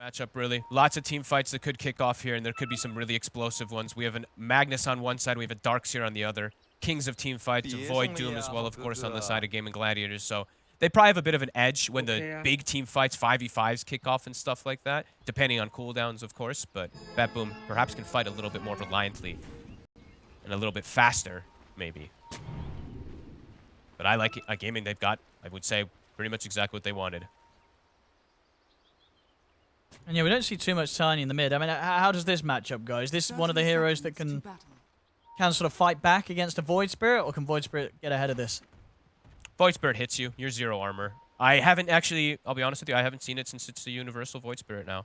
matchup, really. Lots of team fights that could kick off here, and there could be some really explosive ones. We have a Magnus on one side, we have a Darkseer on the other. Kings of team fights, Void Doom as well, of course, on the side of Gaming Gladiators. So they probably have a bit of an edge when the big team fights, 5v5s kick off and stuff like that, depending on cooldowns, of course. But BetBoom perhaps can fight a little bit more reliantly and a little bit faster, maybe. But I like Gaming. They've got, I would say, pretty much exactly what they wanted. And yeah, we don't see too much Tiny in the mid. I mean, how does this matchup go? Is this one of the heroes that can sort of fight back against a Void Spirit, or can Void Spirit get ahead of this? Void Spirit hits you. You're 0 armor. I haven't actually, I'll be honest with you, I haven't seen it since it's the universal Void Spirit now.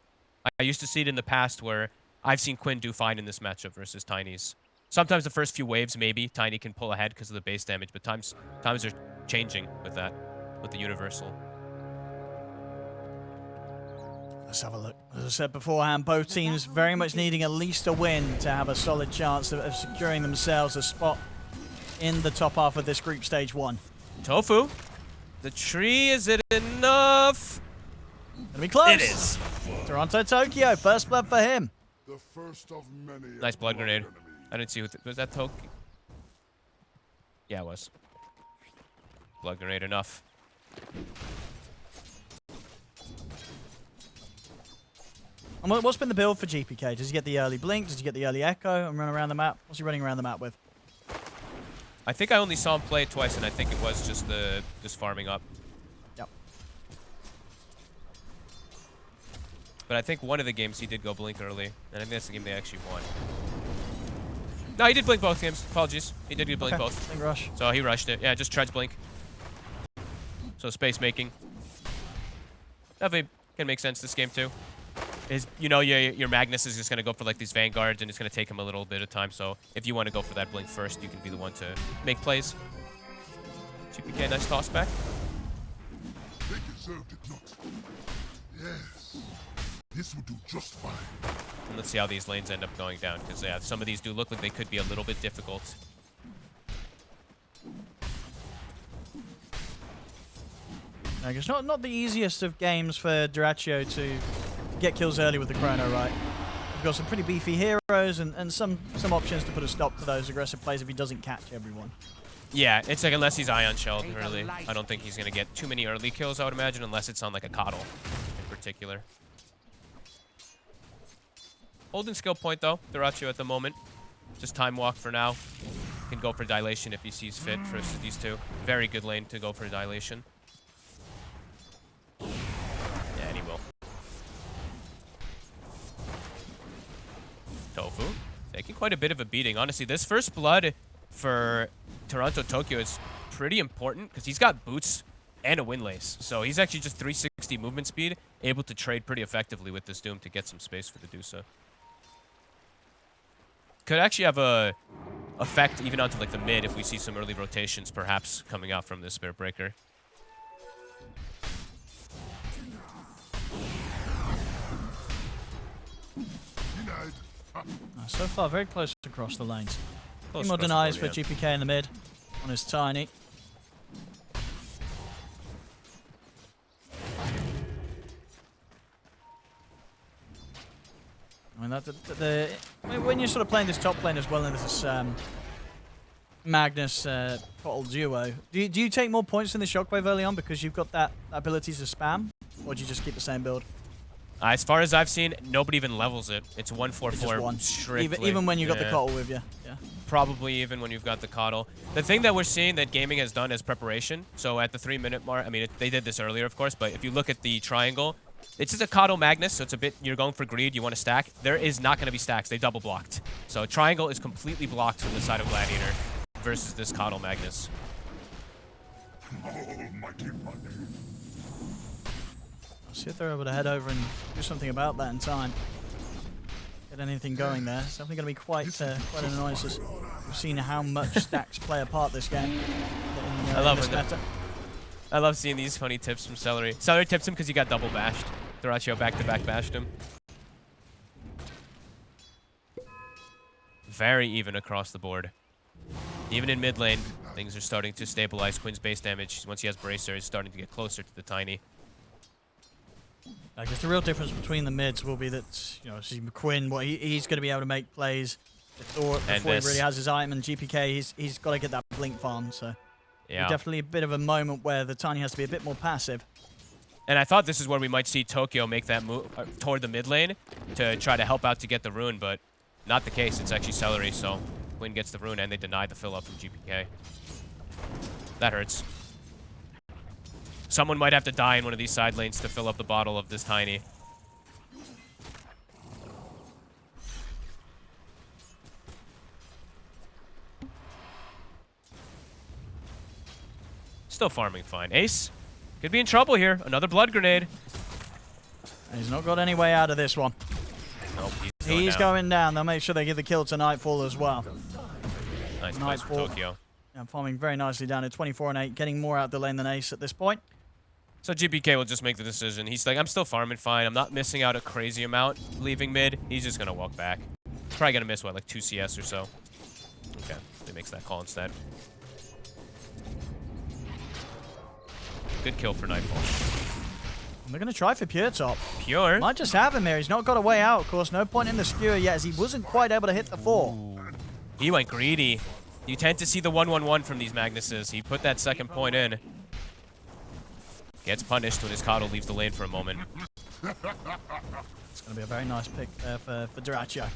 I used to see it in the past where I've seen Quinn do fine in this matchup versus Tiny's. Sometimes the first few waves, maybe, Tiny can pull ahead because of the base damage, but times are changing with that, with the universal. Let's have a look. As I said beforehand, both teams very much needing at least a win to have a solid chance of securing themselves a spot in the top half of this group stage 1. Tofu, the tree, is it enough? Gonna be close. It is. Toronto Tokyo, first blood for him. The first of many. Nice blood grenade. I didn't see who was that Tokyo? Yeah, it was. Blood grenade enough. And what's been the build for GPK? Does he get the early blink? Does he get the early echo and run around the map? What's he running around the map with? I think I only saw him play it twice, and I think it was just farming up. Yep. But I think one of the games he did go blink early, and I think that's the game they actually won. No, he did blink both games. Apologies. He did blink both. Blink rush. So he rushed it. Yeah, just treads blink. So space making. Definitely can make sense this game too. Is, you know, your Magnus is just going to go for like these Vanguards, and it's going to take him a little bit of time. So if you want to go for that blink first, you can be the one to make plays. GPK, nice toss back. They deserved it not. Yes. This will do just fine. And let's see how these lanes end up going down, because yeah, some of these do look like they could be a little bit difficult. I guess not the easiest of games for Dyrachyo to get kills early with the chrono, right? We've got some pretty beefy heroes and some options to put a stop to those aggressive plays if he doesn't catch everyone. Yeah, it's like unless he's Ion Shelled early, I don't think he's going to get too many early kills, I would imagine, unless it's on like a Coddle in particular. Holding skill point though, Dyrachyo at the moment. Just time walk for now. Can go for dilation if he sees fit versus these two. Very good lane to go for dilation. Yeah, and he will. Tofu taking quite a bit of a beating. Honestly, this first blood for Toronto Tokyo is pretty important because he's got boots and a windlace. So he's actually just 360 movement speed, able to trade pretty effectively with this Doom to get some space for the Dusa. Could actually have a effect even onto like the mid if we see some early rotations perhaps coming out from this Spirit Breaker. So far, very close across the lanes. Close Few more denies for yeah. GPK in the mid on his Tiny. I mean, when you're sort of playing this top lane as well, and this Magnus Cottle duo, do you take more points in the Shockwave early on because you've got that ability to spam, or do you just keep the same build? As far as I've seen, nobody even levels it. It's 1-4-4 strictly. Even when you got the Cottle with you. Yeah. Probably even when you've got the Coddle. The thing that we're seeing that Gaming has done is preparation. So at the 3-minute mark, I mean, they did this earlier, of course, but if you look at the triangle, it's just a Coddle Magnus, so it's a bit, you're going for greed, you want to stack. There is not going to be stacks. They double blocked. So triangle is completely blocked from the side of Gladiator versus this Coddle Magnus. Almighty money. See if they're able to head over and do something about that in time. Get anything going there. It's definitely going to be quite an annoyance. We've seen how much stacks play a part this game. I love it. I love seeing these funny tips from Celery. Celery tips him because he got double bashed. Dyrachyo back-to-back bashed him. Very even across the board. Even in mid lane, things are starting to stabilize. Quinn's base damage, once he has Bracer, is starting to get closer to the Tiny. I guess the real difference between the mids will be that, you know, see McQuinn, he's going to be able to make plays before he really has his item, and GPK, he's got to get that blink farm, so yeah. Definitely a bit of a moment where the Tiny has to be a bit more passive. And I thought this is where we might see Tokyo make that move toward the mid lane to try to help out to get the rune, but not the case. It's actually Celery, so Quinn gets the rune and they deny the fill up from GPK. That hurts. Someone might have to die in one of these side lanes to fill up the bottle of this Tiny. Still farming fine. Ace could be in trouble here. Another blood grenade. And he's not got any way out of this one. Nope, he's going down. They'll make sure they give the kill to Nightfall as well. Nice place for Tokyo. Yeah, farming very nicely down at 24 and 8, getting more out the lane than Ace at this point. So GPK will just make the decision. He's like, I'm still farming fine. I'm not missing out a crazy amount leaving mid. He's just going to walk back. He's probably going to miss, what, like 2 CS or so? Okay, he makes that call instead. Good kill for Nightfall. They're going to try for Pure top. Pure? Might just have him here. He's not got a way out, of course. No point in the skewer yet, as he wasn't quite able to hit the 4. Ooh. He went greedy. You tend to see the 1-1-1 from these Magnuses. He put that second point in. Gets punished when his Coddle leaves the lane for a moment. It's going to be a very nice pick there for Dyrachyo.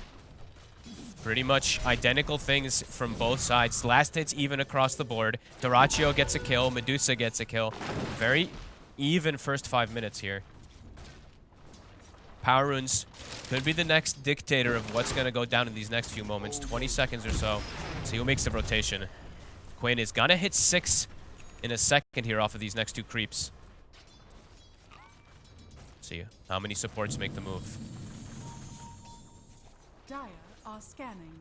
Pretty much identical things from both sides. Last hits even across the board. Dyrachyo gets a kill. Medusa gets a kill. Very even first 5 minutes here. Power Runes could be the next dictator of what's going to go down in these next few moments. 20 seconds or so. See who makes the rotation. Quinn is going to hit 6 in a second here off of these next 2 creeps. See how many supports make the move. Dire are scanning.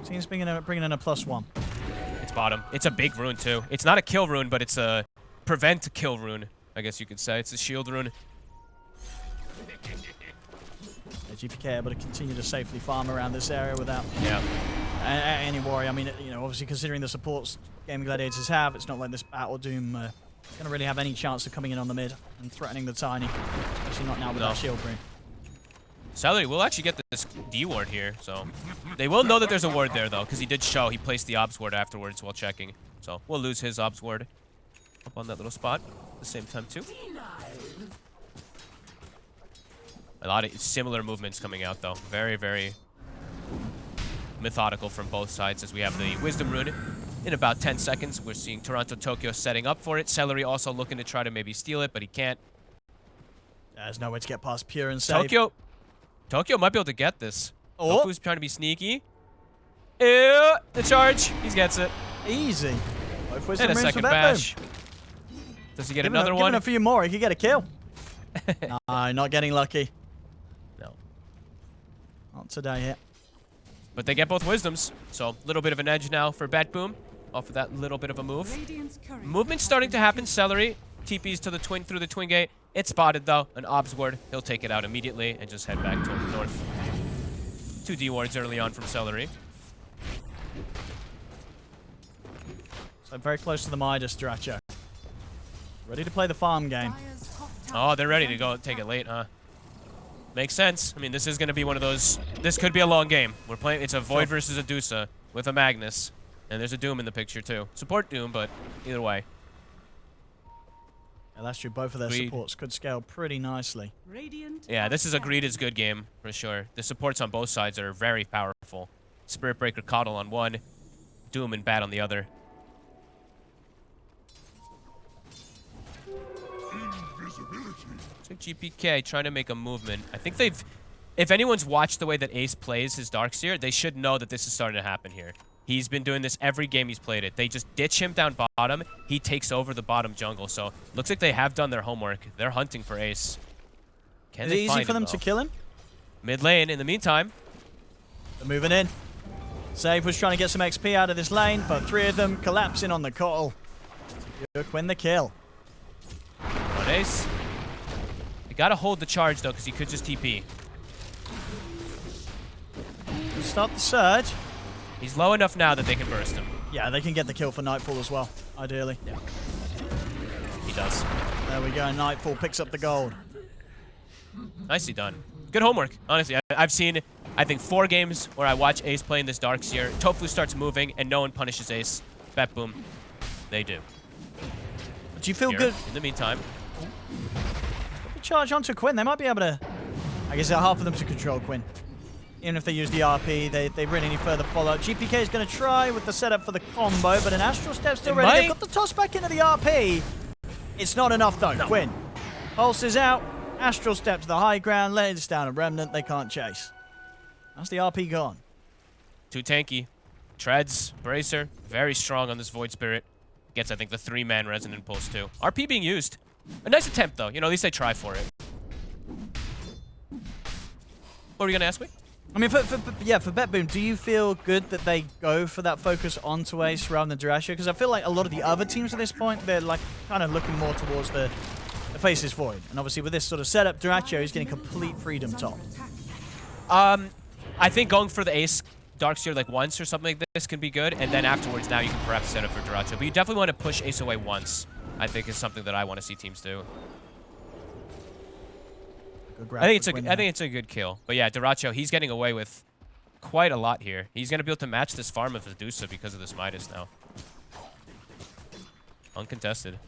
Team's bringing in a +1. It's bottom. It's a big rune too. It's not a kill rune, but it's a prevent kill rune, I guess you could say. It's a shield rune. GPK able to continue to safely farm around this area without any worry. I mean, you know, obviously considering the supports Gaming Gladiators have, it's not like this Battle Doom going to really have any chance of coming in on the mid and threatening the Tiny, especially not now with that shield rune. Celery will actually get this D ward here, so they will know that there's a ward there though, because he did show he placed the obs ward afterwards while checking. So we'll lose his obs ward up on that little spot at the same time too. A lot of similar movements coming out though. Very, very methodical from both sides as we have the Wisdom Rune. In about 10 seconds, we're seeing Toronto Tokyo setting up for it. Celery also looking to try to maybe steal it, but he can't. There's no way to get past Pure and save. Tokyo might be able to get this. Oh. Toku's trying to be sneaky. Ew, the charge. He gets it. Easy. Both And a second bash. Does he get another one? Give him a few more. He could get a kill. No, not getting lucky. No. Not today yet. But they get both wisdoms, so a little bit of an edge now for BetBoom off of that little bit of a move. Movement's starting to happen. Celery TPs to the twin through the twin gate. It's spotted though. An obs ward. He'll take it out immediately and just head back toward the north. 2 D wards early on from Celery. So very close to the Midas, Dyrachyo. Ready to play the farm game. Oh, they're ready to go take it late, huh? Makes sense. I mean, this is going to be one of those... This could be a long game. We're playing... It's a Void versus a Dusa with a Magnus. And there's a Doom in the picture, too. Support Doom, but either way. Yeah, that's true. Both of their supports could scale pretty nicely. Yeah, this is a Greed is good game, for sure. The supports on both sides are very powerful. Spirit Breaker Coddle on one. Doom and Bat on the other. So GPK trying to make a movement. I think they've... If anyone's watched the way that Ace plays his Darkseer, they should know that this is starting to happen here. He's been doing this every game he's played it. They just ditch him down bottom. He takes over the bottom jungle. So looks like they have done their homework. They're hunting for Ace. Can Is it easy for them to kill him? Mid lane in the meantime. They're moving in. Save was trying to get some XP out of this lane, but 3 of them collapsing on the Coddle. Good win the kill. On Ace. They gotta hold the charge though, because he could just TP. Start the surge. He's low enough now that they can burst him. Yeah, they can get the kill for Nightfall as well, ideally. Yeah. He does. There we go. Nightfall picks up the gold. Nicely done. Good homework, honestly. I've seen, I think, 4 games where I watch Ace play in this Darkseer. Tofu starts moving, and no one punishes Ace. BetBoom, they do. Do you feel Here, good? in the meantime, Charge onto Quinn. They might be able to... I guess half of them to control Quinn. Even if they use the RP, they really need further follow-up. GPK is going to try with the setup for the combo, but an Astral Step still ready. They've got the toss back into the RP. It's not enough, though. No. Quinn. Pulse is out. Astral Step to the high ground. Lays down a Remnant. They can't chase. That's the RP gone. too tanky. Treads, Bracer, very strong on this Void Spirit. Gets, I think, the 3-man Resonant Pulse, too. RP being used. A nice attempt, though. You know, at least they try for it. What were you going to ask me? I mean, for BetBoom, do you feel good that they go for that focus onto Ace rather than Durasio? Because I feel like a lot of the other teams at this point, they're like kind of looking more towards the Faceless Void. And obviously with this sort of setup, Durasio is getting complete freedom top. I think going for the Ace Darkseer like once or something like this can be good, and then afterwards now you can perhaps set up for Durasio. But you definitely want to push Ace away once, I think, is something that I want to see teams do. I think it's a good kill. But yeah, Durasio, he's getting away with quite a lot here. He's going to be able to match this farm of Medusa because of this Midas now. Uncontested.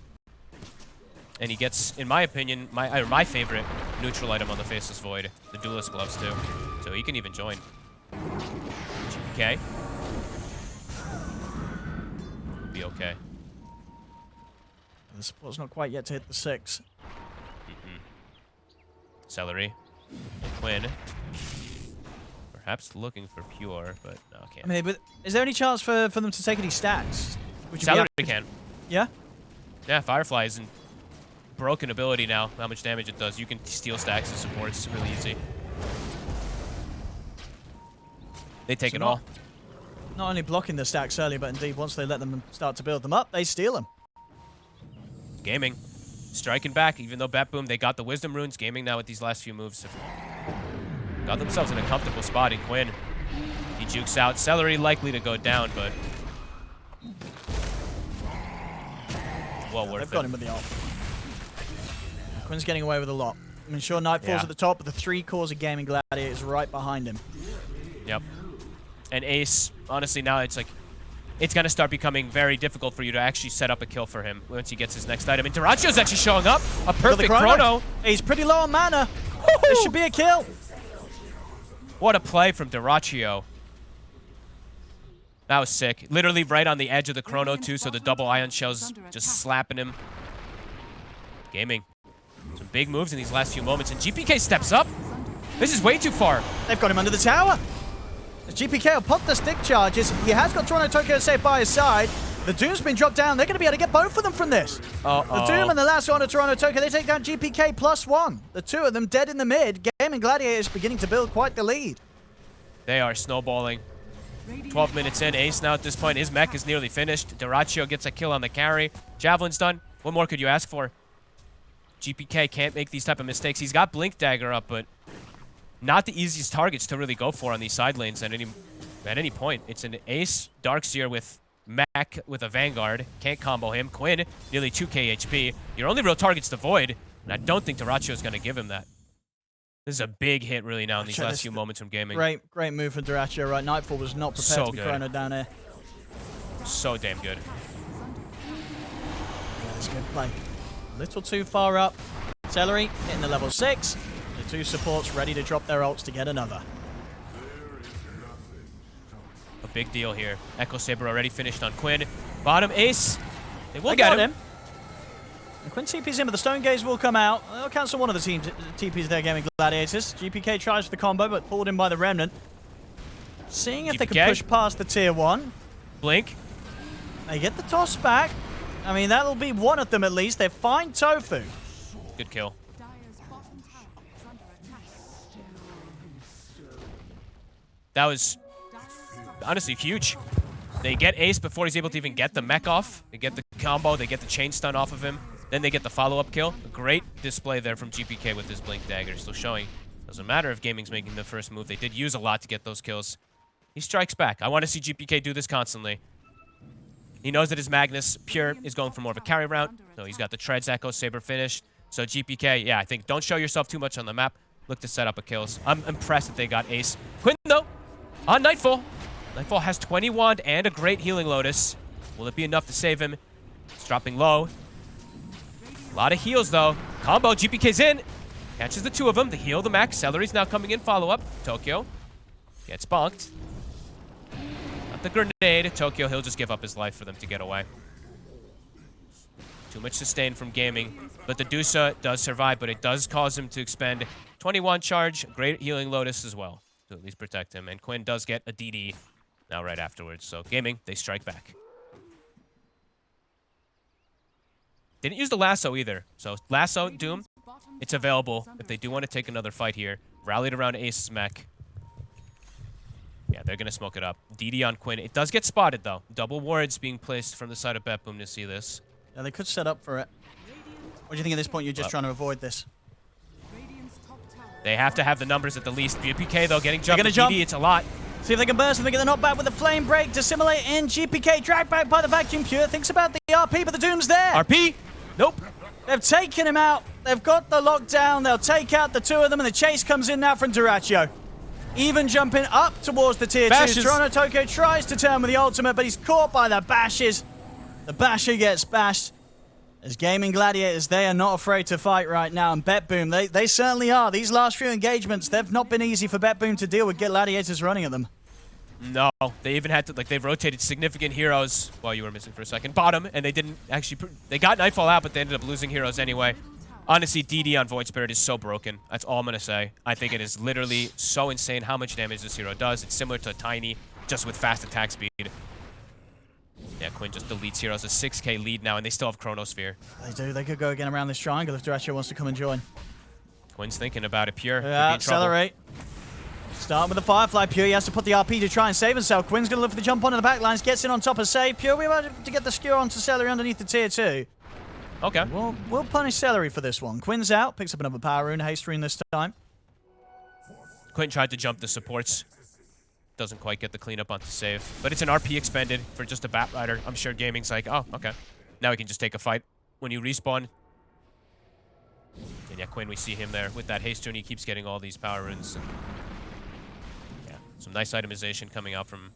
And he gets, in my opinion, my favorite neutral item on the Faceless Void, the Duelist Gloves too. So he can even join. Okay. Be okay. The support's not quite yet to hit the 6. Celery. Quinn. Perhaps looking for Pure, but no, can't. I mean, but is there any chance for them to take any stacks? Celery can. Yeah? Yeah, Firefly is in broken ability now. How much damage it does. You can steal stacks and supports really easy. They take it all. Not only blocking the stacks early, but indeed once they let them start to build them up, they steal them. Gaming. Striking back, even though BetBoom, they got the Wisdom Runes. Gaming now with these last few moves. Got themselves in a comfortable spot in Quinn. He jukes out. Celery likely to go down, but well worth it. They've got him with the ult. Quinn's getting away with a lot. I mean, sure, Nightfall's at the top, but the 3 cores of Gaming Gladiators right behind him. Yep. And Ace, honestly, now it's like, it's going to start becoming very difficult for you to actually set up a kill for him once he gets his next item. And Duracio's actually showing up. A perfect chrono. He's pretty low on mana. This should be a kill. What a play from Duracio. That was sick. Literally right on the edge of the chrono, too, so the double ion shells just slapping him. Gaming. Some big moves in these last few moments, and GPK steps up. This is way too far. They've got him under the tower. As GPK will pop the stick charges. He has got Toronto Tokyo safe by his side. The Doom's been dropped down. They're going to be able to get both of them from this. The Doom and the last one of Toronto Tokyo, they take down GPK +1. The 2 of them dead in the mid. Gaming Gladiators beginning to build quite the lead. They are snowballing. 12 minutes in. Ace now at this point. His mech is nearly finished. Duracio gets a kill on the carry. Javelin's done. What more could you ask for? GPK can't make these type of mistakes. He's got Blink Dagger up, but not the easiest targets to really go for on these side lanes at any point. It's an Ace Darkseer with mech with a Vanguard. Can't combo him. Quinn, nearly 2k HP. Your only real target's the Void, and I don't think Duracio is going to give him that. This is a big hit really now in these last few moments from Gaming. Great move for Duracio, right? Nightfall was not prepared to be chrono down here. So damn good. Yeah, that's good play. A little too far up. Celery hitting the level 6. The 2 supports ready to drop their ults to get another. A big deal here. Echo Saber already finished on Quinn. Bottom Ace. They will get get him. And Quinn TP's in, but the Stone Gaze will come out. They'll cancel one of the team's TPs there, Gaming Gladiators. GPK tries for the combo, but pulled in by the Remnant. Seeing if they can push past the tier 1. Blink. They get the toss back. I mean, that'll be one of them at least. They find Tofu. Good kill. That was honestly huge. They get Ace before he's able to even get the mech off. They get the combo, they get the chain stun off of him. Then they get the follow-up kill. A great display there from GPK with his Blink Dagger. Still showing. Doesn't matter if Gaming's making the first move. They did use a lot to get those kills. He strikes back. I want to see GPK do this constantly. He knows that his Magnus Pure is going for more of a carry route. So he's got the Treads Echo Saber finished. So GPK, yeah, I think don't show yourself too much on the map. Look to set up a kills. I'm impressed that they got ace. Quinn, though, on Nightfall. Nightfall has 20 wand and a great healing Lotus. Will it be enough to save him? It's dropping low. A lot of heals, though. Combo, GPK's in. Catches the two of them. The heal, the max. Celery's now coming in. Follow-up. Tokyo gets bonked. Not the grenade. Tokyo, he'll just give up his life for them to get away. Too much sustain from gaming. But the Dusa does survive, but it does cause him to expend 21 charge. Great healing Lotus as well to at least protect him. And Quinn does get a DD now right afterwards. So gaming, they strike back. Didn't use the lasso either. So lasso, Doom, it's available if they do want to take another fight here. Rallied around Ace's mech. Yeah, they're going to smoke it up. DD on Quinn. It does get spotted, though. Double wards being placed from the side of BetBoom to see this. Yeah, they could set up for it. What do you think at this point? You're just trying to avoid this? They have to have the numbers at the least. GPK, though, getting jumped. Jump. DD, it's a lot. See if they can burst and they get the knockback with the flame break. Dissimulate in. GPK dragged back by the vacuum pure. Thinks about the RP, but the Doom's there. RP? Nope. They've taken him out. They've got the lockdown. They'll take out the two of them, and the chase comes in now from Dyrachyo. Even jumping up towards the tier 2. Toronto Tokyo tries to turn with the ultimate, but he's caught by the bashes. The basher gets bashed. As Gaming Gladiators, they are not afraid to fight right now. And BetBoom, they certainly are. These last few engagements, they've not been easy for BetBoom to deal with Gladiators running at them. No, they even had to, like, they've rotated significant heroes. Well, you were missing for a second. Bottom, and they didn't actually, they got Nightfall out, but they ended up losing heroes anyway. Honestly, DD on Void Spirit is so broken. That's all I'm going to say. I think it is literally so insane how much damage this hero does. It's similar to Tiny, just with fast attack speed. Yeah, Quinn just deletes heroes. A 6k lead now, and they still have Chronosphere. They do. They could go again around this triangle if Dyrachyo wants to come and join. Quinn's thinking about it. Pure. Yeah, accelerate. Start with the Firefly. Pure, he has to put the RP to try and save himself. Quinn's going to look for the jump onto the backlines. Gets in on top of save. Pure, we're about to get the skewer onto Celery underneath the tier 2. Okay. We'll punish Celery for this one. Quinn's out. Picks up another power rune. Haste rune this time. Quinn tried to jump the supports. Doesn't quite get the cleanup onto save. But it's an RP expended for just a Bat Rider. I'm sure Gaming's like, oh, okay. Now we can just take a fight when you respawn. And yeah, Quinn, we see him there with that haste rune. He keeps getting all these power runes. And yeah, some nice itemization coming out from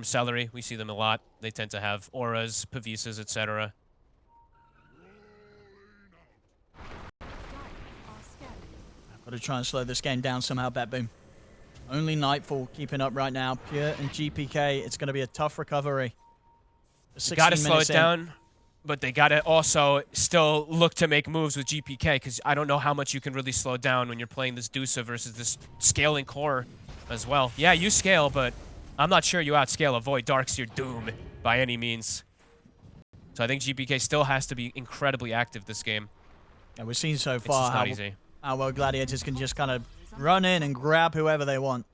Celery. We see them a lot. They tend to have auras, Pavisas, etc. I've got to try and slow this game down somehow, BetBoom. Only Nightfall keeping up right now. Pure and GPK, it's going to be a tough recovery. They got to slow it down, but they got to also still look to make moves with GPK, because I don't know how much you can really slow down when you're playing this Dusa versus this scaling core as well. Yeah, you scale, but I'm not sure you outscale a Void Darkseer Doom by any means. So I think GPK still has to be incredibly active this game. Yeah, we've seen so far how well Gladiators can just kind of run in and grab whoever they want.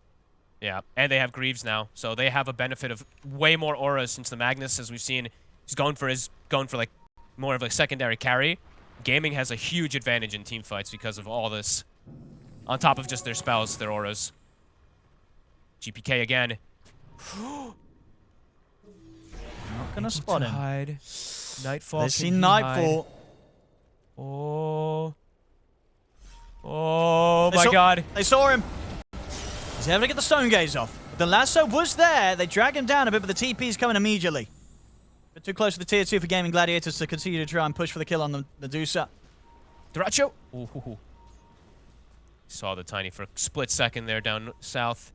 Yeah, and they have Greaves now, so they have a benefit of way more auras since the Magnus, as we've seen, he's going for like more of a secondary carry. Gaming has a huge advantage in team fights because of all this. On top of just their spells, their auras. GPK again. Not gonna spot him. Hide. Nightfall. They see Nightfall. Oh. Oh my god. They saw him. He's able to get the Stone Gaze off. The lasso was there. They drag him down a bit, but the TP's coming immediately. A bit too close to the tier 2 for Gaming Gladiators to continue to try and push for the kill on the Dusa. Dyrachyo. Ooh. Saw the Tiny for a split second there down south.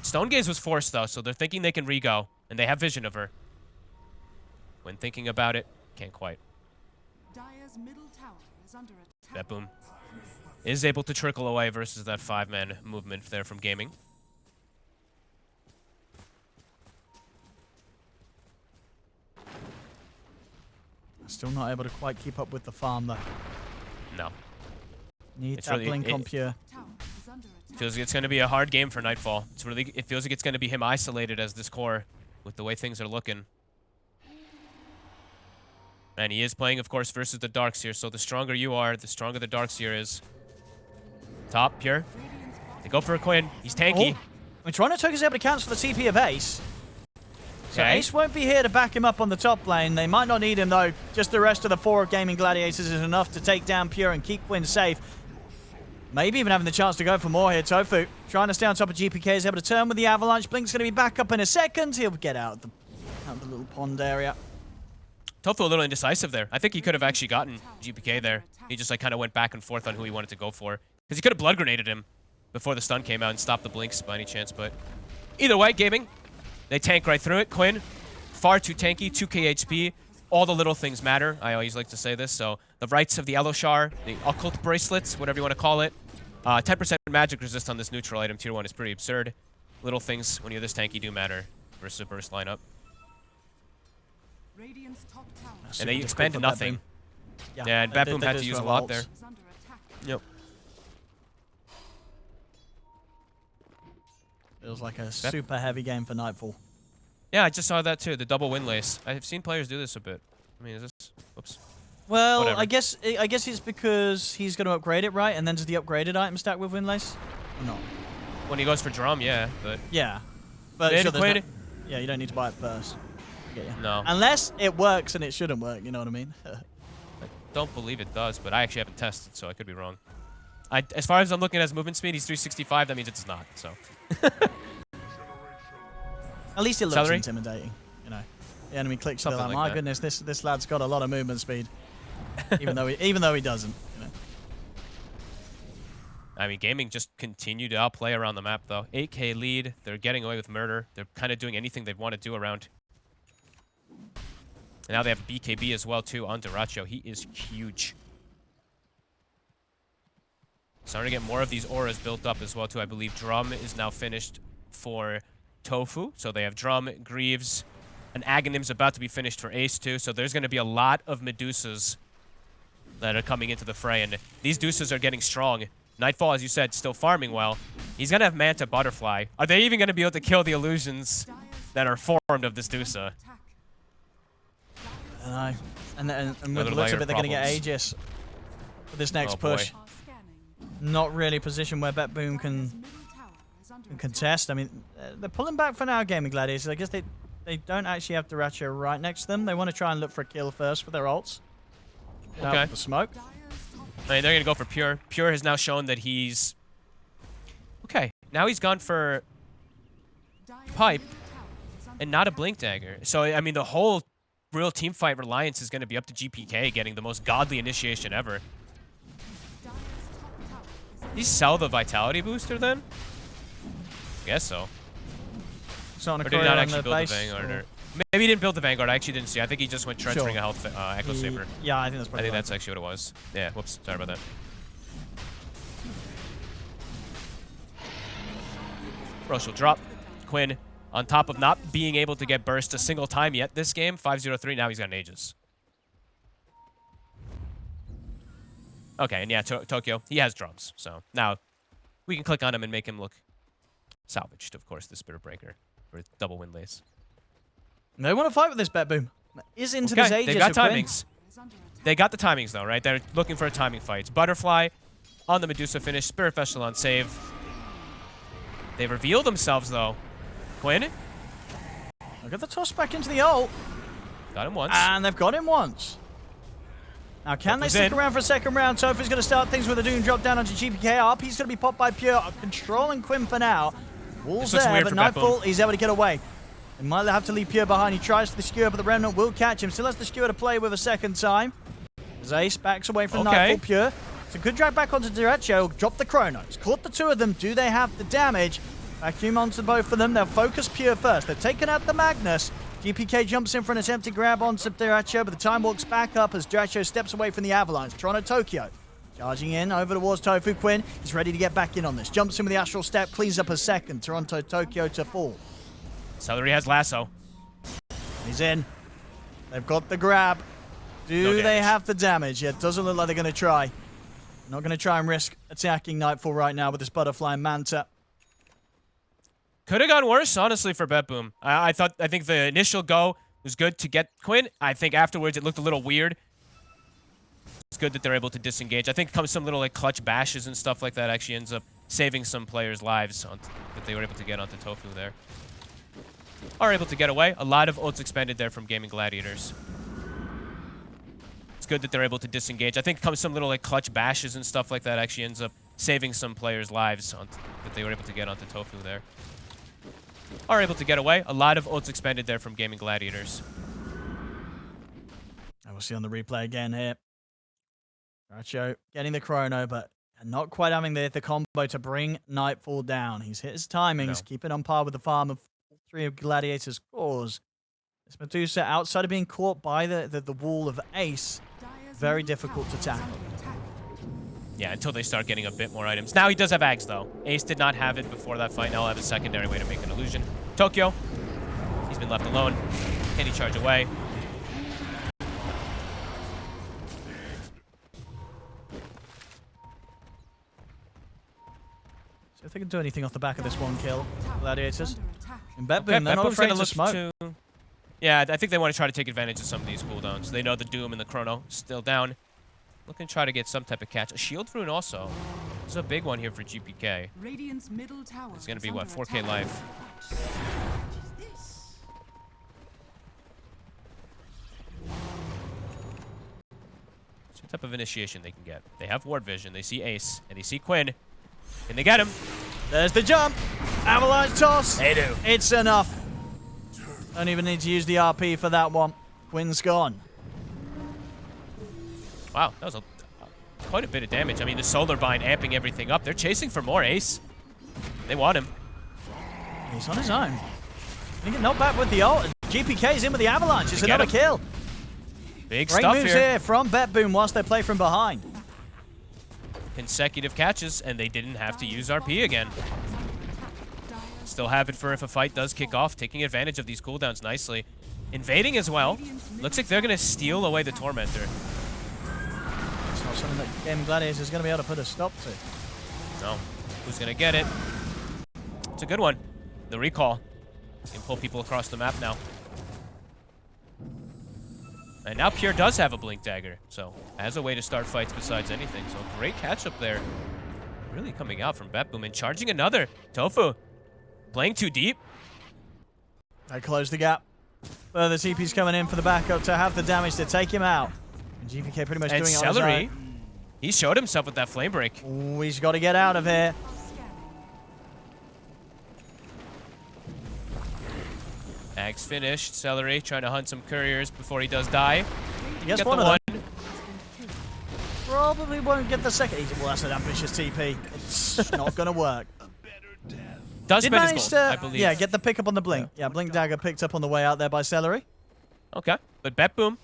Stone Gaze was forced though, so they're thinking they can re-go, and they have vision of her. When thinking about it, can't quite. Dire's middle tower is under attack. BetBoom is able to trickle away versus that 5-man movement there from Gaming. Still not able to quite keep up with the farm though. No. Need It's that really- blink on Pure. Tower is under attack. Feels like it's going to be a hard game for Nightfall. It feels like it's going to be him isolated as this core with the way things are looking. And he is playing, of course, versus the Darkseer, so the stronger you are, the stronger the Darkseer is. Top, Pure. They go for a Quinn. He's tanky. I mean, Toronto Tokyo's able to cancel the TP of Ace. So Ace won't be here to back him up on the top lane. They might not need him, though. Just the rest of the 4 Gaming Gladiators is enough to take down Pure and keep Quinn safe. Maybe even having the chance to go for more here. Tofu trying to stay on top of GPK, is able to turn with the Avalanche. Blink's going to be back up in a second. He'll get out of the little pond area. Tofu a little indecisive there. I think he could have actually gotten GPK there. He just like kind of went back and forth on who he wanted to go for. Because he could have blood grenaded him before the stun came out and stopped the blinks by any chance. But either way, Gaming, they tank right through it. Quinn, far too tanky, 2k HP. All the little things matter. I always like to say this. So the rights of the Eloshar, the occult bracelets, whatever you want to call it. 10% magic resist on this neutral item, tier 1, is pretty absurd. Little things when you're this tanky do matter versus a burst lineup. Radiant's top tower And they expand to nothing. Yeah, and BetBoom had to use a lot there. is under attack. Yep. Feels like a super heavy game for Nightfall. Yeah, I just saw that too, the double win lace. I've seen players do this a bit. I mean, is this... Whoops. Well, Whatever. I guess it's because he's going to upgrade it, right? And then does the upgraded item stack with Windlace? Or not? When he goes for drum, yeah, but... Yeah. But Then sure, there's Quinn- yeah, you don't need to buy it first. I get you. No. Unless it works and it shouldn't work, you know what I mean? I don't believe it does, but I actually haven't tested, so I could be wrong. As far as I'm looking at his movement speed, he's 365. That means it's not, so... At least it looks Celery? intimidating, you know. The enemy clicks, they're Something like, like my that. goodness, this lad's got a lot of movement speed. even though he doesn't, you know. I mean, Gaming just continue to outplay around the map, though. 8k lead. They're getting away with murder. They're kind of doing anything they want to do around. And now they have BKB as well, too, on Duracho. He is huge. Starting to get more of these auras built up as well, too. I believe Drum is now finished for Tofu. So they have Drum, Greaves, and Aghanim's about to be finished for Ace, too. So there's going to be a lot of Medusas that are coming into the fray. And these Deuces are getting strong. Nightfall, as you said, still farming well. He's going to have Manta Butterfly. Are they even going to be able to kill the illusions that are formed of this Deusa? I know. And with Another the looks layer of it, of they're going to get problems. Aegis for this next Oh, boy. push. Are scanning. Not really a position where BetBoom can Middle tower is under attack. contest. I mean, they're pulling back for now, Gaming Gladiators. I guess they don't actually have Duracho right next to them. They want to try and look for a kill first for their ults. Get out Okay. with the smoke. Dire's top I mean, they're going to go for Pure. Pure has now shown that he's... Okay, now he's gone for Dire's Pipe middle tower is under and not a attack. Blink Dagger. So, I mean, the whole real team fight reliance is going to be up to GPK getting the most godly initiation ever. Dire's top tower is under Did he sell the Vitality booster then? I guess so. It's not on a Or did he courier not on actually the build the base, Vanguard? or- Or... Maybe he didn't build the Vanguard. I actually didn't see. I think he just went treachery Sure. a health Echo Saber. Yeah, I think that's I probably think right. that's actually what it was. Yeah, whoops. Sorry about that. Roche will drop. Quinn, on top of not being able to get burst a single time yet this game, 5-0-3, now he's got an Aegis. Okay, and yeah, Tokyo, he has drums. So now we can click on him and make him look salvaged, of course, the Spirit Breaker for double win lace. They want to fight with this BetBoom. Is into Okay, this Aegis they've got of Quinn. timings. Is under attack. They got the timings, though, right? They're looking for a timing fight. It's Butterfly on the Medusa finish. Spirit Festival on save. They reveal themselves, though. Quinn Look at the toss back into the ult. got him once. And they've got him once. Now, can they Tofu's stick in. around for a second round? Tofu's going to start things with a Doom drop down onto GPK. RP's going to be popped by Pure. Controlling Quinn for now. Wolves This looks there, weird but for Nightfall, BetBoom. he's able to get away. He might have to leave Pure behind. He tries for the skewer, but the Remnant will catch him. Still has the skewer to play with a second time. As Ace backs away from Okay. Nightfall. Pure. It's a good drag back onto Duracho. Drop the Chronos. Caught the two of them. Do they have the damage? Vacuum onto both of them. They'll focus Pure first. They've taken out the Magnus. GPK jumps in for an attempted grab onto Duracho, but the time walks back up as Duracho steps away from the Avalanche. Toronto Tokyo charging in over towards Tofu. Quinn is ready to get back in on this. Jumps in with the Astral Step, cleans up a second. Toronto Tokyo to fall. Celery has lasso. He's in. They've got the grab. No Do they damage. have the damage? Yeah, it doesn't look like they're going to try. Not going to try and risk attacking Nightfall right now with this Butterfly and Manta. Could have gone worse, honestly, for BetBoom. I think the initial go was good to get Quinn. I think afterwards it looked a little weird. It's good that they're able to disengage. I think some little like clutch bashes and stuff like that actually ends up saving some players' lives that they were able to get onto Tofu there. are able to get away. A lot of ults expended there from Gaming Gladiators. It's good that they're able to disengage. I think some little like clutch bashes and stuff like that actually ends up saving some players' lives that they were able to get onto Tofu there. Are able to get away. A lot of ults expended there from Gaming Gladiators. And we'll see on the replay again here. Racho getting the chrono, but not quite having the combo to bring Nightfall down. He's hit his timings, keeping on par with the farm of all three of Gladiators' cores. This Medusa, outside of being caught by the wall of Ace, very difficult to tackle. Yeah, until they start getting a bit more items. Now he does have Ags, though. Ace did not have it before that fight. Now he'll have a secondary way to make an illusion. Tokyo, he's been left alone. Can he charge away? So if they can do anything off the back of this one kill, Gladiators. In BetBoom, Okay, they're not BetBoom's afraid gonna to look smoke. Yeah, I think they want to try to take advantage of some of these cooldowns. They know the Doom and the Chrono still down. Looking to try to get some type of catch. A Shield Rune also. This is a big one here for GPK. Radiant's middle tower It's going to be, is what, under 4K attack. life. It's what type of initiation they can get. They have Ward Vision. They see Ace. And they see Quinn. Can they get him? There's the jump. Avalanche toss. They do. It's enough. Don't even need to use the RP for that one. Quinn's gone. Wow, that was quite a bit of damage. I mean, the Solar Bind amping everything up. They're chasing for more Ace. They want him. He's on his own. He get knocked back with the ult. GPK's in with the Avalanche. It's another kill. Big Great stuff moves here from BetBoom whilst they play from behind. Consecutive catches, and they didn't have to use RP again. Still have it for if a fight does kick off, taking advantage of these cooldowns nicely. Invading as well. Looks like they're going to steal away the Tormentor. It's not something that Gaming Gladiators is going to be able to put a stop to. No. Who's going to get it? It's a good one. The recall. Can pull people across the map now. And now Pure does have a Blink Dagger, so has a way to start fights besides anything. So great catch up there. Really coming out from BetBoom and charging another. Tofu playing too deep. They close the gap. Further TP's coming in for the backup to have the damage to take him out. And GPK pretty much And doing it on his Celery, own. he showed himself with that flame break. Ooh, he's got to get out of here. Ags finished. Celery trying to hunt some couriers before he does die. He gets Get one the of them. Probably won't get the second. Well, that's an ambitious TP. It's not going to work. Does Did spend his manage gold, to, I believe. yeah, get the pickup on the Blink. Yeah, Blink Dagger picked up on the way out there by Celery. Okay, but BetBoom,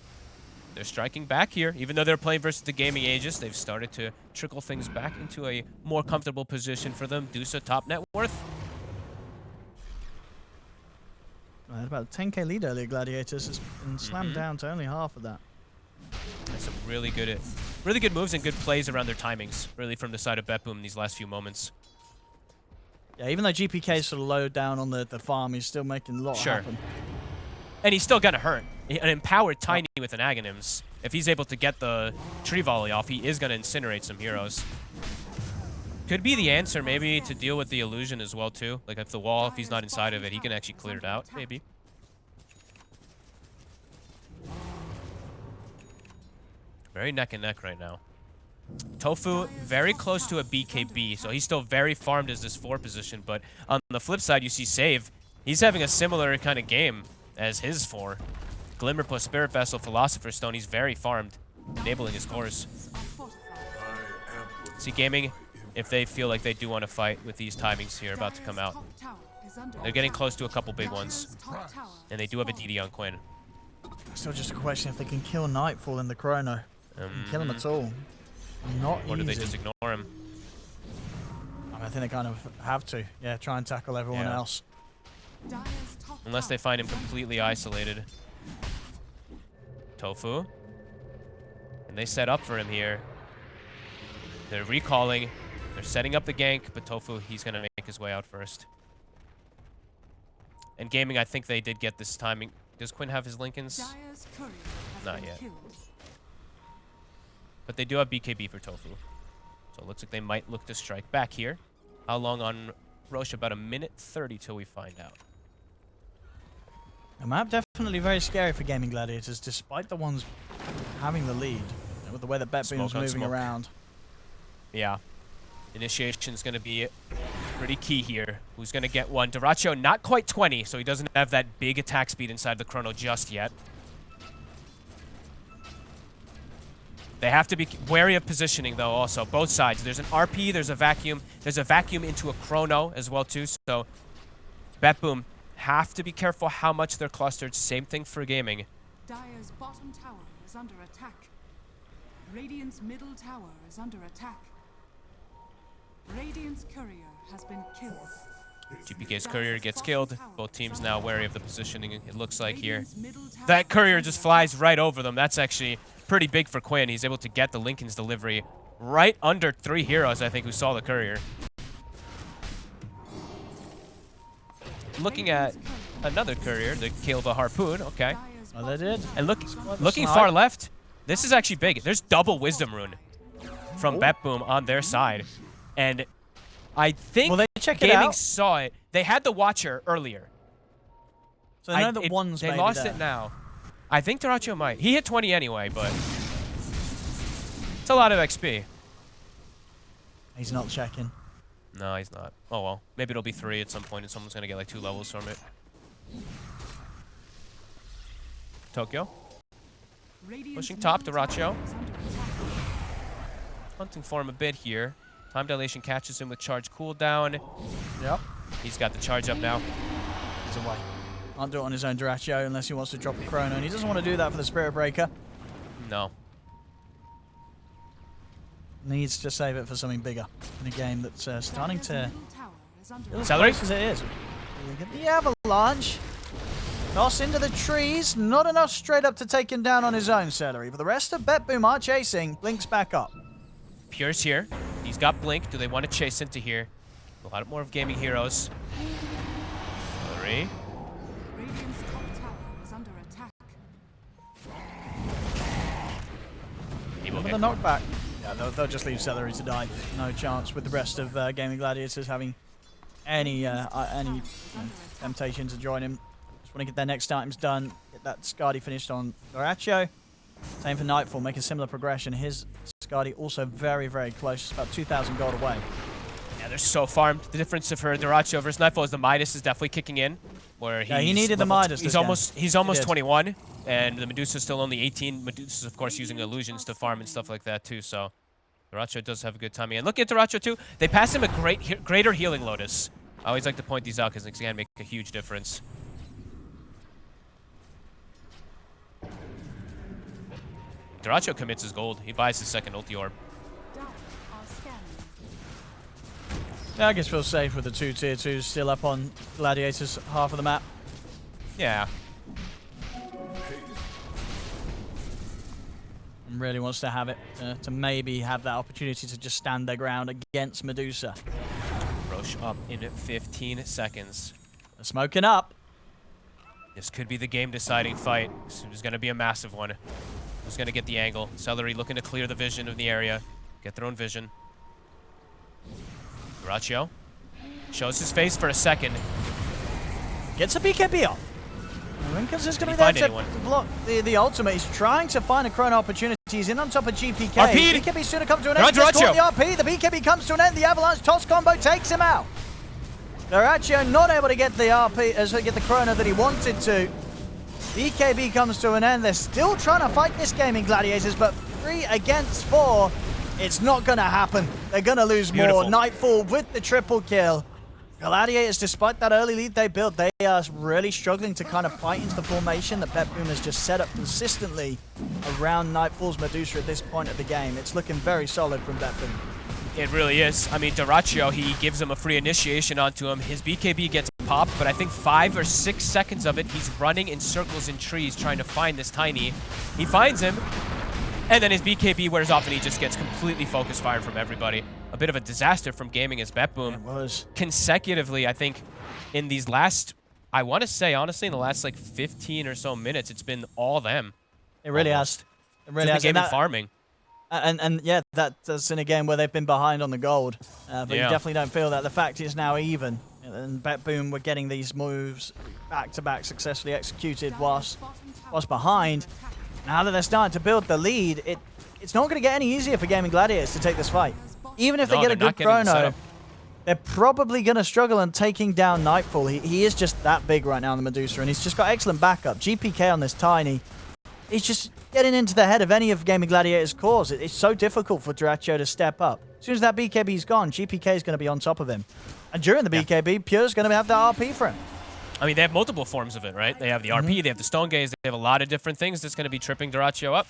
they're striking back here. Even though they're playing versus the Gaming Aegis, they've started to trickle things back into a more comfortable position for them. Dusa top net worth. I had about a 10k lead earlier, Gladiators. Has been slammed down to only half of that. There's some really good moves and good plays around their timings, really, from the side of BetBoom in these last few moments. Yeah, even though GPK is sort of low down on the farm, he's still making a lot happen. And he's still gonna hurt. An empowered Tiny with an Aghanims, if he's able to get the tree volley off, he is gonna incinerate some heroes. Could be the answer, maybe, to deal with the illusion as well, too. Like, if the wall, if he's not inside of it, he can actually clear it out, maybe. Very neck and neck right now. Tofu, very close to a BKB, so he's still very farmed as this 4 position, but on the flip side, you see Save. He's having a similar kind of game as his 4. Glimmer plus Spirit Vessel, Philosopher's Stone, he's very farmed, enabling his cores. See Gaming, if they feel like they do want to fight with these timings here about to come out. They're getting close to a couple big ones, and they do have a DD on Quinn. Still just a question if they can kill Nightfall in the Chrono. Kill him at all. Not Or do easy. they just ignore him? I mean, I think they kind of have to. Yeah, try and tackle everyone Yeah. else. Unless they find him completely isolated. Tofu. And they set up for him here. They're recalling. They're setting up the gank, but Tofu, he's going to make his way out first. And Gaming, I think they did get this timing. Does Quinn have his Lincolns? Not yet. But they do have BKB for Tofu. So it looks like they might look to strike back here. How long on Roche? About 1:30 till we find out. A map definitely very scary for Gaming Gladiators, despite the ones having the lead, with the way that BetBoom's moving around. Yeah. Initiation's going to be pretty key here. Who's going to get one? Dyrachyo not quite 20, so he doesn't have that big attack speed inside the chrono just yet. They have to be wary of positioning, though, also. Both sides. There's an RP, there's a vacuum. There's a vacuum into a chrono as well, too. So BetBoom have to be careful how much they're clustered. Same thing for gaming. Dire's bottom tower is under attack. Radiant's middle tower is under attack. Radiant's courier has been killed. GPK's courier gets killed. Both teams now wary of the positioning, it looks like here. That courier just flies right over them. That's actually pretty big for Quinn. He's able to get the Lincoln's delivery right under 3 heroes, I think, who saw the courier. Looking at another courier, they killed the harpoon. Okay. Oh, they did. And looking far left, this is actually big. There's double Wisdom Rune from BetBoom on their side. And I think gaming saw it. They had the Watcher earlier. So they know that one's they lost it now. I think Dyrachyo might. He hit 20 anyway, but it's a lot of XP. He's not checking. No, he's not. Oh, well. Maybe it'll be 3 at some point, and someone's going to get like 2 levels from it. Tokyo. Pushing top, Dyrachyo. Hunting for him a bit here. Time dilation catches him with charge cooldown. Yep. He's got the charge up now. He's away. Can't do it on his own Dyrachyo unless he wants to drop a chrono, and he doesn't want to do that for the Spirit Breaker. No. Needs to save it for something bigger in a game that's starting to... Celery? As it is. Look at the avalanche. Toss into the trees. Not enough straight up to take him down on his own, Celery. But the rest of BetBoom are chasing. Blinks back up. Pure's here. He's got Blink. Do they want to chase into here? A lot more of gaming heroes. Celery. Radiant's top tower is under attack. He will With get the knockback. Yeah, they'll just leave Celery to die. No chance with the rest of Gaming Gladiators having any temptation to join him. Just want to get their next items done. Get that Skadi finished on Dyrachyo. Same for Nightfall, make a similar progression. His Skadi also very, very close. It's about 2,000 gold away. Yeah, they're so farmed. The difference for Dyrachyo versus Nightfall is the Midas is definitely kicking in. Where he needed the Midas. He's almost 21, and the Medusa's still only 18. Medusa's, of course, using illusions to farm and stuff like that, too, so Dyrachyo does have a good timing. And look at Dyrachyo, too. They pass him a greater healing Lotus. I always like to point these out because it can make a huge difference. Dyrachyo commits his gold. He buys his second ulti orb. Yeah, I guess feels safe with the 2 tier 2s still up on Gladiators, half of the map. Yeah. And really wants to have it, to maybe have that opportunity to just stand their ground against Medusa. Roche up in 15 seconds. They're smoking up. This could be the game-deciding fight. This is going to be a massive one. Who's going to get the angle? Celery looking to clear the vision of the area. Get their own vision. Dyrachyo shows his face for a second. Gets a BKB off. Rinkers is going to be there to block the ultimate. He's trying to find a chrono opportunity. He's in on top of GPK. RP'd. BKB soon to come to an end. Just caught the RP. The BKB comes to an end. The avalanche toss combo takes him out. Dyrachyo not able to get the RP, get the chrono that he wanted to. BKB comes to an end. They're still trying to fight this Gaming Gladiators, but 3 against 4, it's not going to happen. They're going to lose more. Nightfall with the triple kill. Gladiators, despite that early lead they built, they are really struggling to kind of fight into the formation that BetBoom has just set up consistently around Nightfall's Medusa at this point of the game. It's looking very solid from BetBoom. It really is. I mean, Dyrachyo, he gives him a free initiation onto him. His BKB gets popped, but I think 5 or 6 seconds of it, he's running in circles in trees trying to find this Tiny. He finds him, and then his BKB wears off, and he just gets completely focused fire from everybody. A bit of a disaster from gaming as BetBoom. It was. Consecutively, I think, in these last, I want to say, honestly, in the last, like, 15 or so minutes, it's been all them. It really has. It really has. The game of farming. And yeah, that's in a game where they've been behind on the gold. But you definitely don't feel that. The fact is now even. And BetBoom were getting these moves back-to-back successfully executed whilst behind. Now that they're starting to build the lead, it's not going to get any easier for Gaming Gladiators to take this fight. Even if they get a good chrono, they're probably going to struggle in taking down Nightfall. He is just that big right now on the Medusa, and he's just got excellent backup. GPK on this Tiny, he's just getting into the head of any of Gaming Gladiators' cores. It's so difficult for Dyrachyo to step up. As soon as that BKB's gone, GPK is going to be on top of him. And during the BKB, Pure's going to have the RP for him. I mean, they have multiple forms of it, right? They have the RP, they have the Stone Gaze, they have a lot of different things that's going to be tripping Dyrachyo up.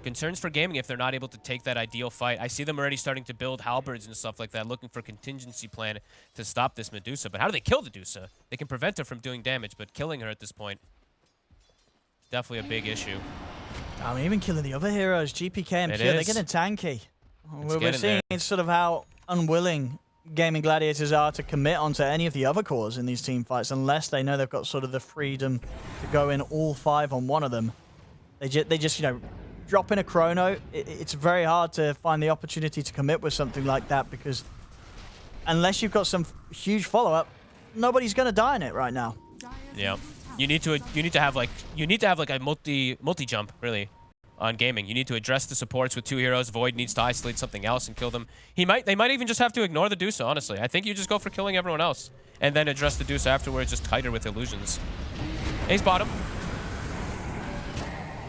Concerns for Gaming if they're not able to take that ideal fight. I see them already starting to build halberds and stuff like that, looking for contingency plan to stop this Medusa. But how do they kill the Medusa? They can prevent her from doing damage, but killing her at this point, definitely a big issue. I mean, even killing the other heroes, GPK and Pure, they're getting tanky. We're seeing sort of how unwilling Gaming Gladiators are to commit onto any of the other cores in these team fights unless they know they've got sort of the freedom to go in all 5 on one of them. They just, you know, drop in a chrono. It's very hard to find the opportunity to commit with something like that because unless you've got some huge follow-up, nobody's going to die in it right now. Yeah. You need to have like a multi jump really on Gaming. You need to address the supports with 2 heroes. Void needs to isolate something else and kill them. They might even just have to ignore the Dusa, honestly. I think you just go for killing everyone else and then address the Dusa afterwards, just tighter with illusions. Ace bottom.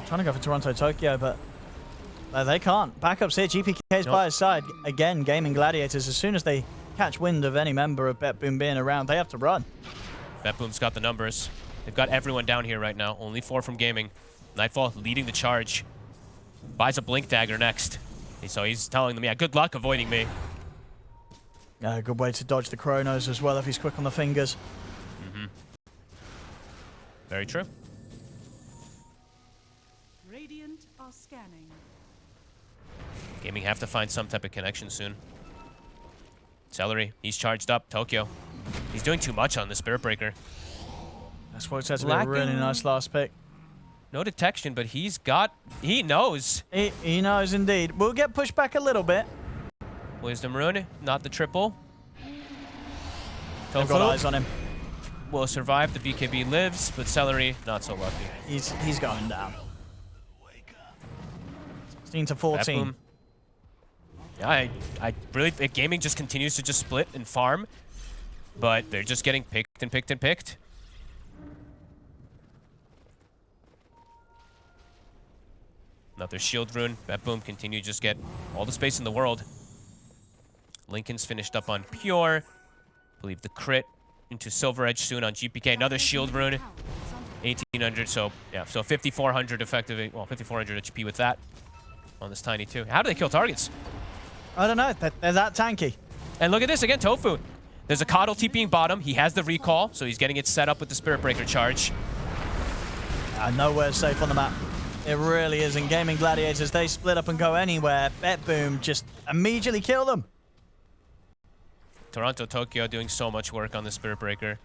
Trying to go for Toronto Tokyo, but they can't. Backups here. GPK's by his side. Again, Gaming Gladiators, as soon as they catch wind of any member of BetBoom being around, they have to run. BetBoom's got the numbers. They've got everyone down here right now. Only 4 from Gaming. Nightfall leading the charge. Buys a Blink Dagger next. So he's telling them, yeah, good luck avoiding me. Yeah, good way to dodge the chronos as well if he's quick on the fingers. Mm-hmm. Very true. Radiant are scanning. Gaming have to find some type of connection soon. Celery, he's charged up. Tokyo. He's doing too much on the Spirit Breaker. That's what it's to be a really nice last pick. No detection, but he knows. He knows indeed. We'll get pushed back a little bit. Wisdom Rune, not the triple. They've got eyes on him. Will survive. The BKB lives, but Celery, not so lucky. He's going down. 16 to 14. BetBoom. Yeah, I really think Gaming just continues to just split and farm, but they're just getting picked and picked and picked. Another shield rune. BetBoom continue to just get all the space in the world. Lincoln's finished up on Pure. I believe the crit into Silver Edge soon on GPK. Another shield rune. 1800, so yeah, so 5400 effectively. Well, 5400 HP with that on this Tiny too. How do they kill targets? I don't know. They're that tanky. And look at this again, Tofu. There's a Coddle TPing bottom. He has the recall, so he's getting it set up with the Spirit Breaker charge. Nowhere safe on the map. It really isn't. Gaming Gladiators, they split up and go anywhere. BetBoom just immediately kill them. Toronto Tokyo doing so much work on the Spirit Breaker.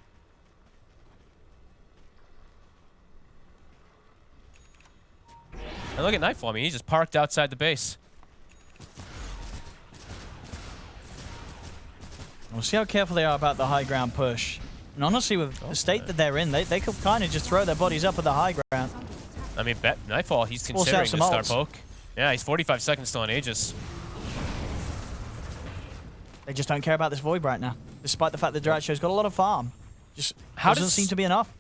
And look at Nightfall. I mean, he just parked outside the base. We'll see how careful they are about the high ground push. And honestly, with the state that they're in, they could kind of just throw their bodies up at the high ground. I mean, Nightfall, he's considering to start poke. Yeah, he's 45 seconds still on Aegis. They just don't care about this Void right now, despite the fact that Dyrachyo's got a lot of farm. Just doesn't seem to be enough.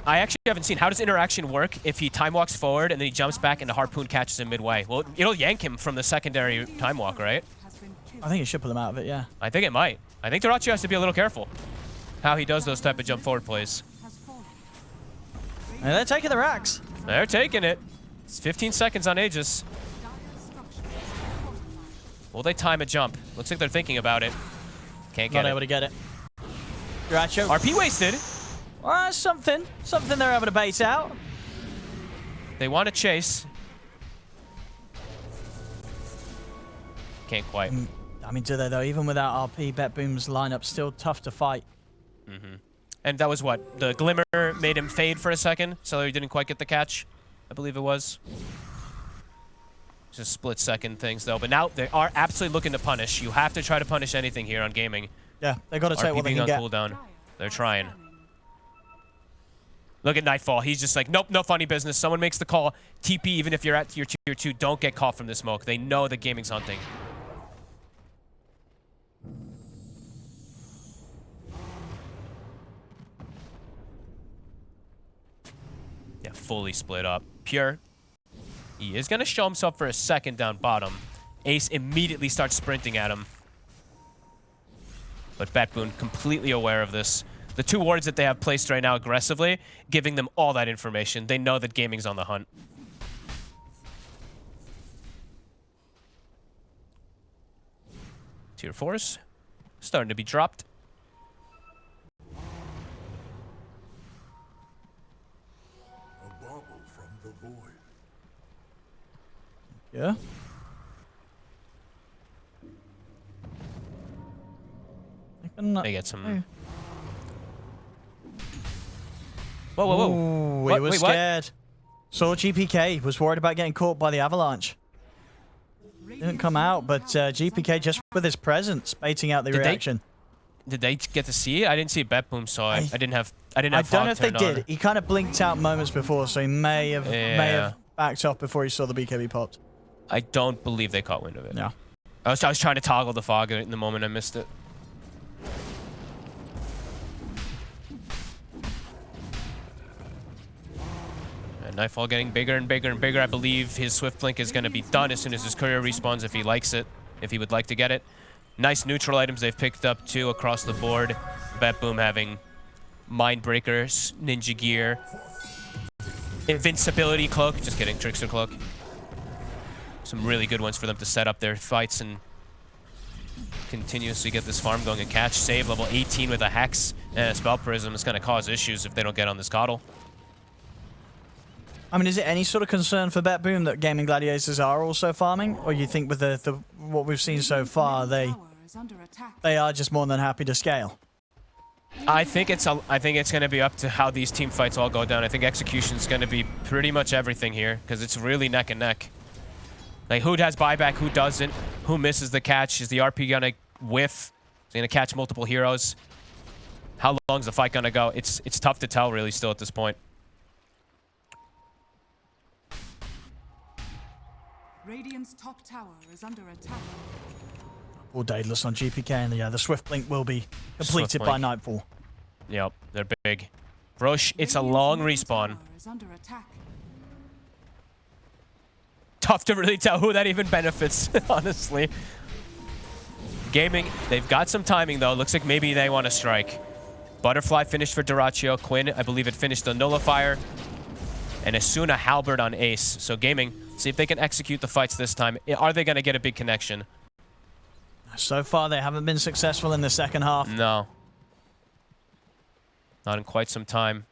I actually haven't seen. How does interaction work if he time walks forward and then he jumps back and the Harpoon catches him midway? Well, it'll yank him from the secondary time walk, right? I think it should pull him out of it, yeah. I think it might. I think Dyrachyo has to be a little careful how he does those type of jump forward plays. And they're taking the racks. They're taking it. It's 15 seconds on Aegis. Will they time a jump? Looks like they're thinking about it. Can't get it. Not able to get it. Dyrachyo. RP wasted. Something they're able to bait out. They want to chase. Can't quite. I mean, do they though? Even without RP, BetBoom's lineup still tough to fight. Mm-hmm. And that was what? The Glimmer made him fade for a second, so he didn't quite get the catch, I believe it was. Just split-second things, though. But now they are absolutely looking to punish. You have to try to punish anything here on gaming. Yeah, they got to take what they can on get. cooldown. They're trying. Look at Nightfall. He's just like, nope, no funny business. Someone makes the call. TP, even if you're at your tier 2, don't get caught from the smoke. They know that gaming's hunting. Yeah, fully split up. Pure. He is going to show himself for a second down bottom. Ace immediately starts sprinting at him. But BetBoom completely aware of this. The 2 wards that they have placed right now aggressively, giving them all that information. They know that gaming's on the hunt. Tier 4s starting to be dropped. A bauble from the void. Yeah. They get some... Whoa, whoa, whoa. Ooh, What? he was Wait, what? scared. Saw GPK, was worried about getting caught by the avalanche. Didn't come out, but GPK just with his presence, baiting out the reaction. Did they get to see it? I didn't see Betboom, so I didn't have. I I don't know if they did. On. He kind of blinked out moments before, so he may have backed off before he saw the BKB popped. I don't believe they caught wind of it. Yeah. I was trying to toggle the fog in the moment I missed it. And Nightfall getting bigger and bigger and bigger. I believe his Swift Blink is going to be done as soon as his courier respawns if he likes it, if he would like to get it. Nice neutral items they've picked up too across the board. BetBoom having Mindbreakers, Ninja Gear, Invincibility Cloak. Just kidding, Trickster Cloak. Some really good ones for them to set up their fights and continuously get this farm going. A catch save level 18 with a Hex and a Spell Prism is going to cause issues if they don't get on this Coddle. I mean, is it any sort of concern for BetBoom that Gaming Gladiators are also farming? Or you think with the what we've seen so far, they are just more than happy to scale? I think it's going to be up to how these team fights all go down. I think execution is going to be pretty much everything here because it's really neck and neck. Like, who has buyback, who doesn't, who misses the catch? Is the RP going to whiff? Is he going to catch multiple heroes? How long is the fight going to go? It's tough to tell, really, still at this point. Radiant's top tower is under attack. All Daedalus on GPK, and yeah, the Swift Blink will be completed by Nightfall. Yep, they're big. Roche, it's a long respawn. Tough to really tell who that even benefits, honestly. Gaming, they've got some timing, though. Looks like maybe they want to strike. Butterfly finished for Dyrachyo. Quinn, I believe it finished the Nullifier. And Asuna Halberd on Ace. So Gaming, see if they can execute the fights this time. Are they going to get a big connection? So far, they haven't been successful in the second half. No. Not in quite some time.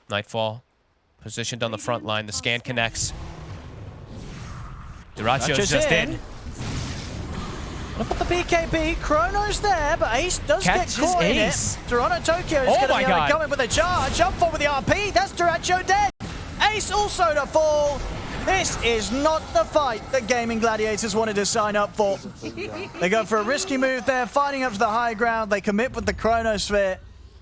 Nightfall positioned on the front line. The scan connects. Dyrachyo's just in. Look at the BKB. Chrono's there, but Ace does get caught in it. Toronto Tokyo is going to be able to come in with a charge. Jump for with the RP. That's Dyrachyo dead. Ace also to fall. This is not the fight that Gaming Gladiators wanted to sign up for. They go for a risky move there, fighting up to the high ground. They commit with the Chronosphere,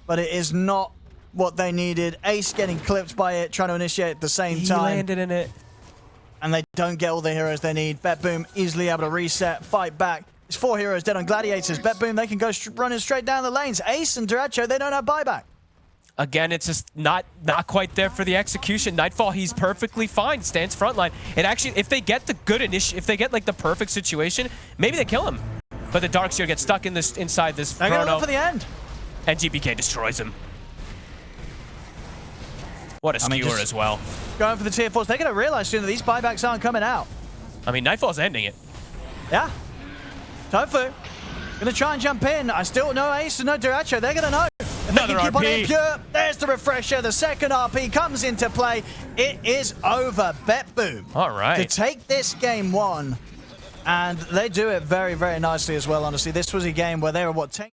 but it is not what they needed. Ace getting clipped by it, trying to initiate at the same time. He landed in it. And they don't get all the heroes they need. BetBoom easily able to reset, fight back. There's 4 heroes dead on Gladiators. BetBoom, they can go running straight down the lanes. Ace and Dyrachyo, they don't have buyback. Again, it's just not quite there for the execution. Nightfall, he's perfectly fine. Stands frontline. It actually, if they get the good if they get like the perfect situation, maybe they kill him. But the Darkseer gets stuck in this inside this They're Chrono. gonna look for the end. And GPK destroys him. What a skewer as well. Going for the tier 4s. They're gonna realize soon that these buybacks aren't coming out. I mean, Nightfall's ending it. Yeah. Tofu gonna try and jump in. I still know Ace and no Dyrachyo. They're gonna know. Another keep on RP. Pure. There's the refresher. The second RP comes into play. It is over. BetBoom. All right. To take this game 1. And they do it very, very nicely as well, honestly. This was a game where they were, what, 10